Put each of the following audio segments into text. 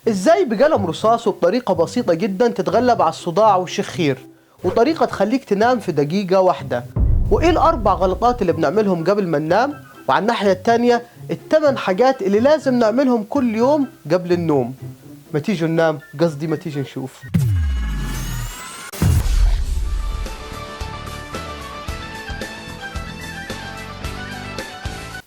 ازاي بقلم رصاص وبطريقة بسيطة جدا تتغلب على الصداع والشخير، وطريقة تخليك تنام في دقيقة واحدة، وايه الاربع غلطات اللي بنعملهم قبل ما ننام، وعلى الناحية التانية الثمان حاجات اللي لازم نعملهم كل يوم قبل النوم. ما تيجوا ننام، قصدي ما تيجي نشوف.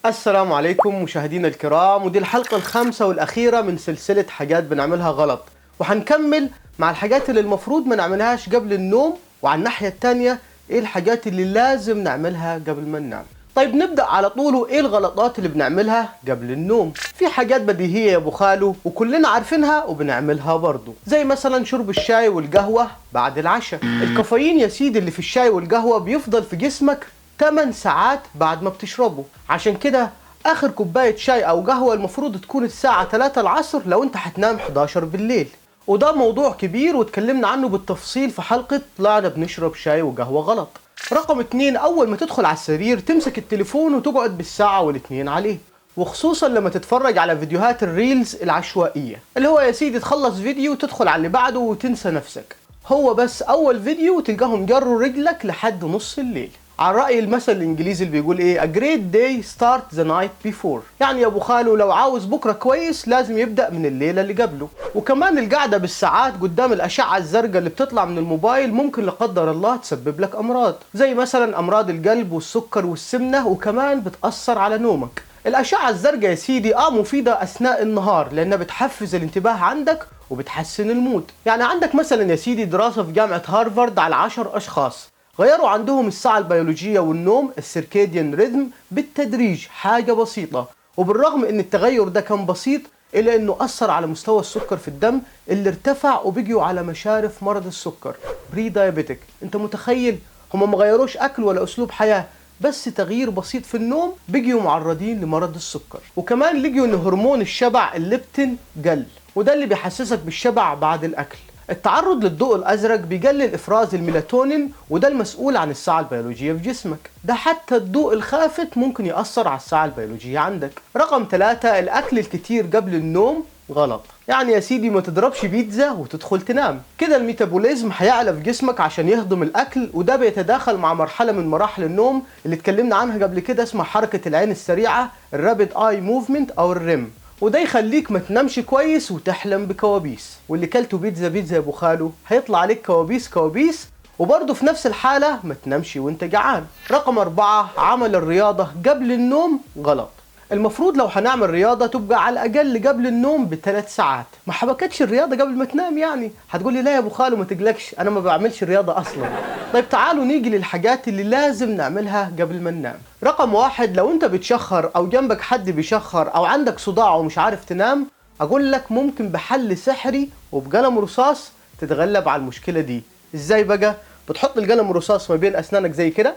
السلام عليكم مشاهدينا الكرام، ودي الحلقة الخامسة والأخيرة من سلسلة حاجات بنعملها غلط، وهنكمل مع الحاجات اللي المفروض ما نعملهاش قبل النوم، وعلى الناحية التانية ايه الحاجات اللي لازم نعملها قبل ما ننام. طيب نبدأ على طول، وايه الغلطات اللي بنعملها قبل النوم؟ في حاجات بديهية يا ابو خالو وكلنا عارفينها وبنعملها برضو، زي مثلا شرب الشاي والقهوة بعد العشاء. الكافيين يا سيدي اللي في الشاي والقهوة بيفضل في جسمك 8 ساعات بعد ما بتشربه، عشان كده اخر كوباية شاي او قهوة المفروض تكون الساعة 3 العصر لو انت هتنام 11 بالليل. وده موضوع كبير واتكلمنا عنه بالتفصيل في حلقة طلعنا بنشرب شاي وقهوة غلط. رقم 2، اول ما تدخل على السرير تمسك التليفون وتقعد بالساعة والاتنين عليه، وخصوصا لما تتفرج على فيديوهات الريلز العشوائية، اللي هو يا سيدي تخلص فيديو تدخل على اللي بعده وتنسى نفسك. هو بس اول فيديو تلقاهم جروا رجلك لحد نص الليل، على رأي المثل الانجليزي اللي بيقول ايه a great day start the night before. يعني يا ابو خالو لو عاوز بكره كويس لازم يبدأ من الليلة اللي قبله. وكمان القعدة بالساعات قدام الأشعة الزرقاء اللي بتطلع من الموبايل ممكن لا قدر الله تسبب لك أمراض، زي مثلا أمراض القلب والسكر والسمنة، وكمان بتأثر على نومك. الأشعة الزرقاء يا سيدي مفيدة أثناء النهار لأنها بتحفز الانتباه عندك وبتحسن المود. يعني عندك مثلا يا سيدي دراسة في جامعة هارفارد على 10 أشخاص غيروا عندهم الساعة البيولوجية والنوم السيركاديان ريزم بالتدريج، حاجة بسيطة، وبالرغم ان التغير ده كان بسيط الا انه اثر على مستوى السكر في الدم اللي ارتفع، وبقيوا على مشارف مرض السكر بري دايابيتك. انت متخيل؟ هم ما غيروش اكل ولا اسلوب حياة، بس تغيير بسيط في النوم بقيوا معرضين لمرض السكر. وكمان لقيوا ان هرمون الشبع الليبتين قل، وده اللي بيحسسك بالشبع بعد الاكل. التعرض للضوء الأزرق بيقلل إفراز الميلاتونين، وده المسؤول عن الساعة البيولوجية في جسمك. ده حتى الضوء الخافت ممكن يأثر على الساعة البيولوجية عندك. رقم 3، الأكل الكتير قبل النوم غلط. يعني يا سيدي ما تضربش بيتزا وتدخل تنام، كده الميتابوليزم هيعلى في جسمك عشان يهضم الأكل، وده بيتداخل مع مرحلة من مراحل النوم اللي اتكلمنا عنها قبل كده اسمها حركة العين السريعة الرابيد اي موفمنت أو الريم، وده يخليك ما تنامش كويس وتحلم بكوابيس. واللي كلته بيتزا يا ابو خالو هيطلع عليك كوابيس، وبرضه في نفس الحالة ما تنامش وانت جعان. رقم 4، عمل الرياضة قبل النوم غلط. المفروض لو هنعمل رياضة تبقى على الأقل قبل النوم ب3 ساعات. ما حبكتش الرياضة قبل ما تنام يعني؟ هتقولي لا يا ابو خالو ما تقلقش أنا ما بعملش رياضة أصلا. طيب تعالوا نيجي للحاجات اللي لازم نعملها قبل ما ننام. رقم 1، لو انت بتشخر أو جنبك حد بيشخر أو عندك صداع ومش عارف تنام، أقول لك ممكن بحل سحري وبقلم رصاص تتغلب على المشكلة دي. إزاي بقى؟ بتحط القلم الرصاص ما بين أسنانك زي كده،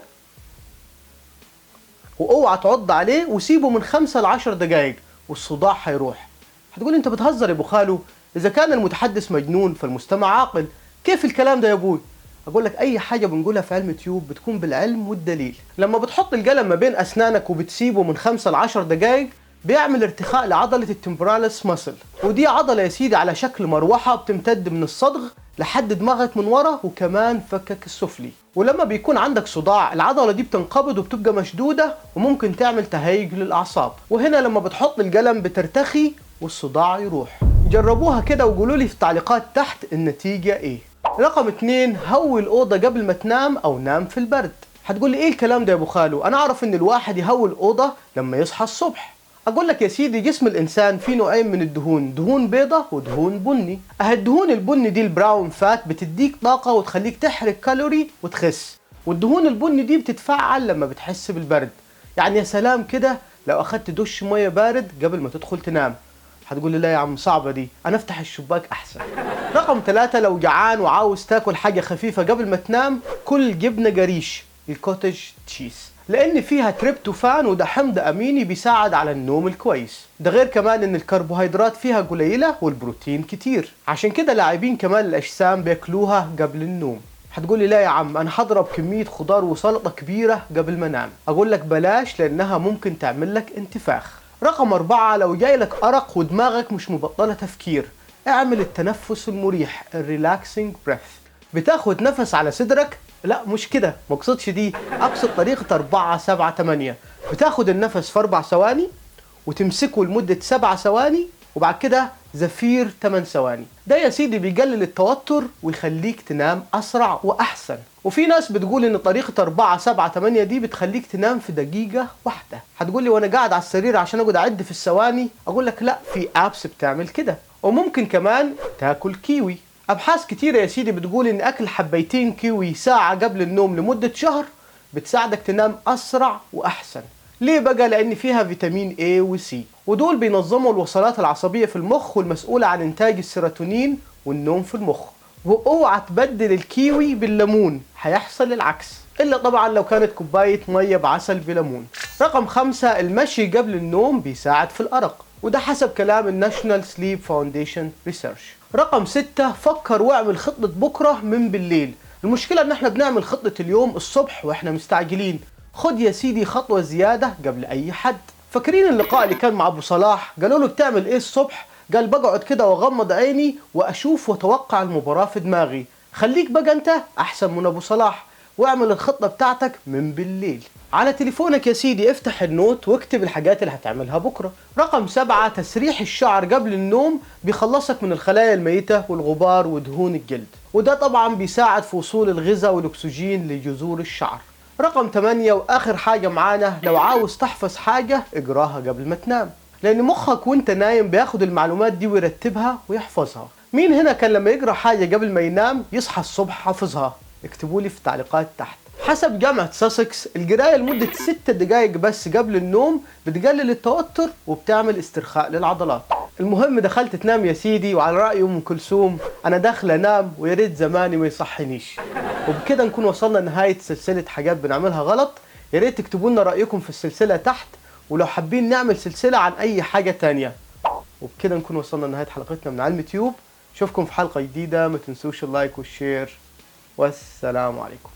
واوعى تعض عليه، وسيبه من 5 ل 10 دقايق والصداع هيروح. هتقول انت بتهزر يا ابو خالو، اذا كان المتحدث مجنون فالمستمع عاقل، كيف الكلام ده يا ابوي؟ اقول لك اي حاجه بنقولها في علم تيوب بتكون بالعلم والدليل. لما بتحط القلم ما بين اسنانك وبتسيبه من 5 ل 10 دقايق بيعمل ارتخاء لعضله التمبرالس ماسل، ودي عضله يا سيدي على شكل مروحه بتمتد من الصدغ لحد دماغك من ورا وكمان فكك السفلي. ولما بيكون عندك صداع العضلة دي بتنقبض وبتبقى مشدودة وممكن تعمل تهيج للأعصاب، وهنا لما بتحط القلم بترتخي والصداع يروح. جربوها كده وقولوا لي في التعليقات تحت النتيجة ايه. رقم 2، هوي الأوضة قبل ما تنام أو نام في البرد. هتقول لي ايه الكلام ده يا ابو خالو؟ أنا أعرف إن الواحد يهوي الأوضة لما يصحى الصبح. أقول لك يا سيدي جسم الإنسان فيه نوعين من الدهون، دهون بيضة ودهون بني. الدهون البني دي البراون فات بتديك طاقة وتخليك تحرق كالوري وتخس، والدهون البني دي بتتفاعل لما بتحس بالبرد. يعني يا سلام كده لو أخدت دش مية بارد قبل ما تدخل تنام. هتقول لي لا يا عم صعبة دي، أنا أفتح الشباك أحسن. رقم 3، لو جعان وعاوز تاكل حاجة خفيفة قبل ما تنام، كل جبنة قريش الكوتج تشيز، لان فيها تريبتوفان وده حمض اميني بيساعد على النوم الكويس. ده غير كمان ان الكربوهيدرات فيها قليله والبروتين كتير، عشان كده لاعبين كمال الاجسام بياكلوها قبل النوم. هتقولي لا يا عم انا هضرب كميه خضار وسلطه كبيره قبل ما انام. اقول لك بلاش لانها ممكن تعمل لك انتفاخ. رقم 4، لو جاي لك ارق ودماغك مش مبطله تفكير، اعمل التنفس المريح الريلاكسنج بريث. بتاخد نفس على صدرك، لا مش كده، مقصودش دي، اقصد طريقة 4 7 8. بتاخد النفس في 4 ثواني وتمسكه لمدة 7 ثواني وبعد كده زفير 8 ثواني. ده يا سيدي بيقلل التوتر ويخليك تنام أسرع وأحسن. وفي ناس بتقول إن طريقة 4 7 8 دي بتخليك تنام في دقيقة واحدة. هتقول لي وأنا قاعد على السرير عشان أقعد أعد في الثواني؟ أقول لك لا، في أبس بتعمل كده. وممكن كمان تاكل كيوي. أبحاث كتيرة يا سيدي بتقول إن أكل حبيتين كيوي ساعة قبل النوم لمدة شهر بتساعدك تنام أسرع وأحسن. ليه بقى؟ لأن فيها فيتامين A و C، ودول بينظموا الوصلات العصبية في المخ والمسؤولة عن إنتاج السيروتونين والنوم في المخ. واوعى تبدل الكيوي بالليمون، هيحصل العكس، إلا طبعا لو كانت كوباية مية بعسل بليمون. رقم 5، المشي قبل النوم بيساعد في الأرق، وده حسب كلام الناشونال سليب فاونديشن ريسيرش. رقم 6، فكر واعمل خطة بكرة من بالليل. المشكلة ان احنا بنعمل خطة اليوم الصبح واحنا مستعجلين. خد يا سيدي خطوة زيادة قبل اي حد. فاكرين اللقاء اللي كان مع ابو صلاح؟ قالوا له بتعمل ايه الصبح؟ قال بقعد كده واغمض عيني واشوف واتوقع المباراة في دماغي. خليك بقى انت احسن من ابو صلاح واعمل الخطة بتاعتك من بالليل. على تليفونك يا سيدي افتح النوت واكتب الحاجات اللي هتعملها بكرة. رقم 7، تسريح الشعر قبل النوم بيخلصك من الخلايا الميتة والغبار ودهون الجلد، وده طبعا بيساعد في وصول الغذاء والاكسجين لجذور الشعر. رقم 8 واخر حاجة معانا، لو عاوز تحفظ حاجة اقراها قبل ما تنام، لان مخك وانت نايم بياخد المعلومات دي ويرتبها ويحفظها. مين هنا كان لما يقرا حاجة قبل ما ينام يصحى الصبح حافظها؟ اكتبوا لي في التعليقات تحت. حسب جامعة ساسكس القراية لمدة 6 دقايق بس قبل النوم بتقلل التوتر وبتعمل استرخاء للعضلات. المهم دخلت تنام يا سيدي، وعلى رأي أم كلثوم أنا داخل أنام ويا ريت زماني ما يصحنيش. وبكده نكون وصلنا لنهاية سلسلة حاجات بنعملها غلط. يا ريت تكتبوا لنا رأيكم في السلسلة تحت، ولو حابين نعمل سلسلة عن أي حاجة تانية. وبكده نكون وصلنا لنهاية حلقتنا من علم تيوب. اشوفكم في حلقة جديدة، ما تنسوش اللايك والشير، والسلام عليكم.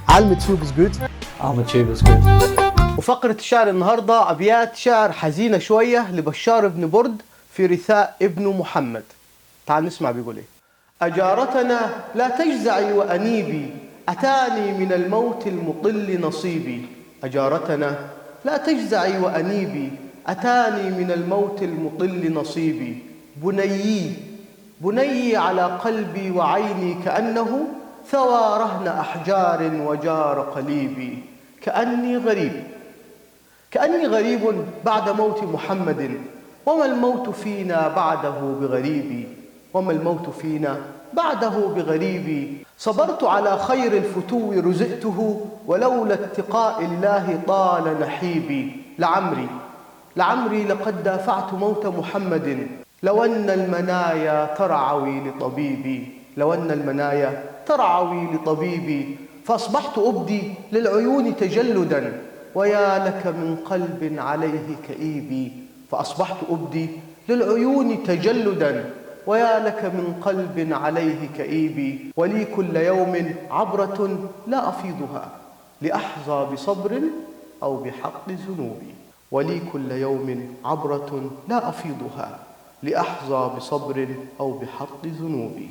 علم تيوب is good. علم تيوب is good. وفقرة الشعر النهاردة أبيات شعر حزينة شوية لبشار بن برد في رثاء ابن محمد. تعال نسمع بيقول ايه. أجارتنا لا تجزعي وأنيبي، أتاني من الموت المطل نصيبي. أجارتنا لا تجزعي وأنيبي، أتاني من الموت المطل نصيبي. بنيي بنيي على قلبي وعيني كأنه ثوى رهن أحجار وجار قليبي. كأني غريب بعد موت محمد، وما الموت فينا بعده بغريب. وما الموت فينا بعده بغريب. صبرت على خير الفتو رزقته، ولولا اتقاء الله طال نحيبي. لعمري لقد دافعت موت محمد، لو أن المنايا ترعوي لطبيبي. لو أن المنايا ترعوي لطبيبي. فأصبحت أبدي للعيون تجلدا، ويا لك من قلب عليه كئيبي. فأصبحت أبدي للعيون تجلدا، ويا لك من قلب عليه كئيبي. ولي كل يوم عبرة لا أفيضها، لأحظى بصبر أو بحق ذنوبي. ولي كل يوم عبرة لا أفيضها، لأحظى بصبر أو بحق ذنوبي.